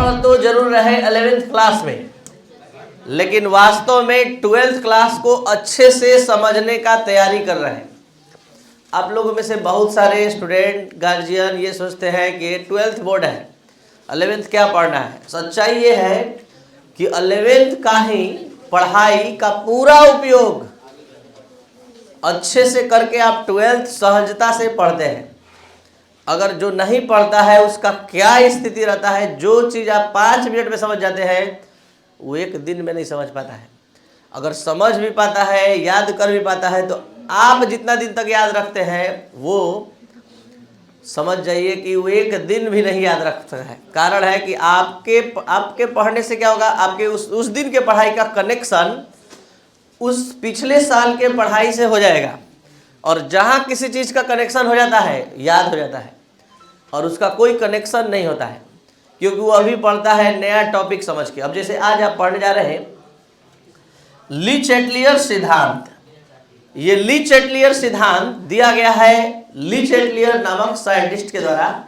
पढ़ तो जरूर रहे 11th क्लास में, लेकिन वास्तव में 12th क्लास को अच्छे से समझने का तैयारी कर रहे हैं। आप लोगों में से बहुत सारे स्टूडेंट गार्जियन ये सोचते हैं कि 12th बोर्ड है, 11th क्या पढ़ना है। सच्चाई ये है कि 11th का ही पढ़ाई का पूरा उपयोग अच्छे से करके आप 12th सहजता से पढ़ते हैं। अगर जो नहीं पढ़ता है उसका क्या स्थिति रहता है, जो चीज़ आप 5 मिनट में समझ जाते हैं वो 1 दिन में नहीं समझ पाता है। अगर समझ भी पाता है, याद कर भी पाता है, तो आप जितना दिन तक याद रखते हैं वो समझ जाइए कि वो 1 दिन भी नहीं याद रख सकता है। कारण है कि आपके पढ़ने से क्या होगा, आपके उस दिन के पढ़ाई का कनेक्शन उस पिछले साल के पढ़ाई से हो जाएगा। और जहाँ किसी चीज़ का कनेक्शन हो जाता है याद हो जाता है, और उसका कोई कनेक्शन नहीं होता है क्योंकि वो अभी पढ़ता है नया टॉपिक समझ के। अब जैसे आज आप पढ़ने जा रहे हैं ली चैटलियर सिद्धांत। ये ली चैटलियर सिद्धांत दिया गया है ली चैटलियर नामक साइंटिस्ट के द्वारा,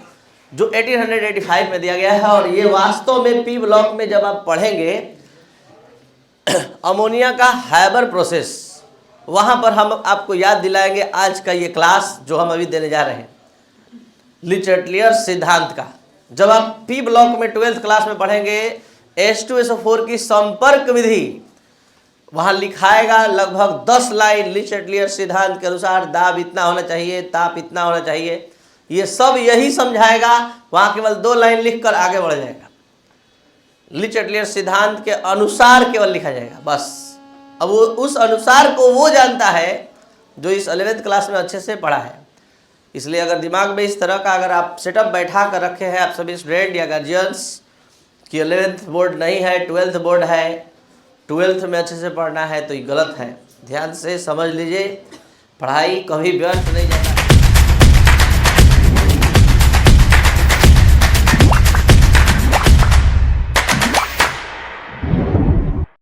जो 1885 में दिया गया है। और ये वास्तव में पी ब्लॉक में जब आप पढ़ेंगे अमोनिया का हैबर प्रोसेस, वहाँ पर हम आपको याद दिलाएंगे आज का ये क्लास जो हम अभी देने जा रहे हैं ली चैटलियर सिद्धांत का। जब आप पी ब्लॉक में 12th क्लास में पढ़ेंगे H2SO4 की संपर्क विधि, वहाँ लिखाएगा लगभग 10 लाइन ली चैटलियर सिद्धांत के अनुसार दाब इतना होना चाहिए, ताप इतना होना चाहिए, ये सब यही समझाएगा। वहाँ केवल 2 लाइन लिखकर आगे बढ़ जाएगा। ली चैटलियर सिद्धांत के अनुसार केवल लिखा जाएगा बस। अब वो उस अनुसार को वो जानता है जो इस 11th क्लास में अच्छे से पढ़ा है। इसलिए अगर दिमाग में इस तरह का अगर आप सेटअप बैठा कर रखे हैं आप सभी स्टूडेंट या गार्जियंस कि 11th बोर्ड नहीं है 12th बोर्ड है, 12th में अच्छे से पढ़ना है, तो ये गलत है। ध्यान से समझ लीजिए, पढ़ाई कभी व्यर्थ नहीं जाती।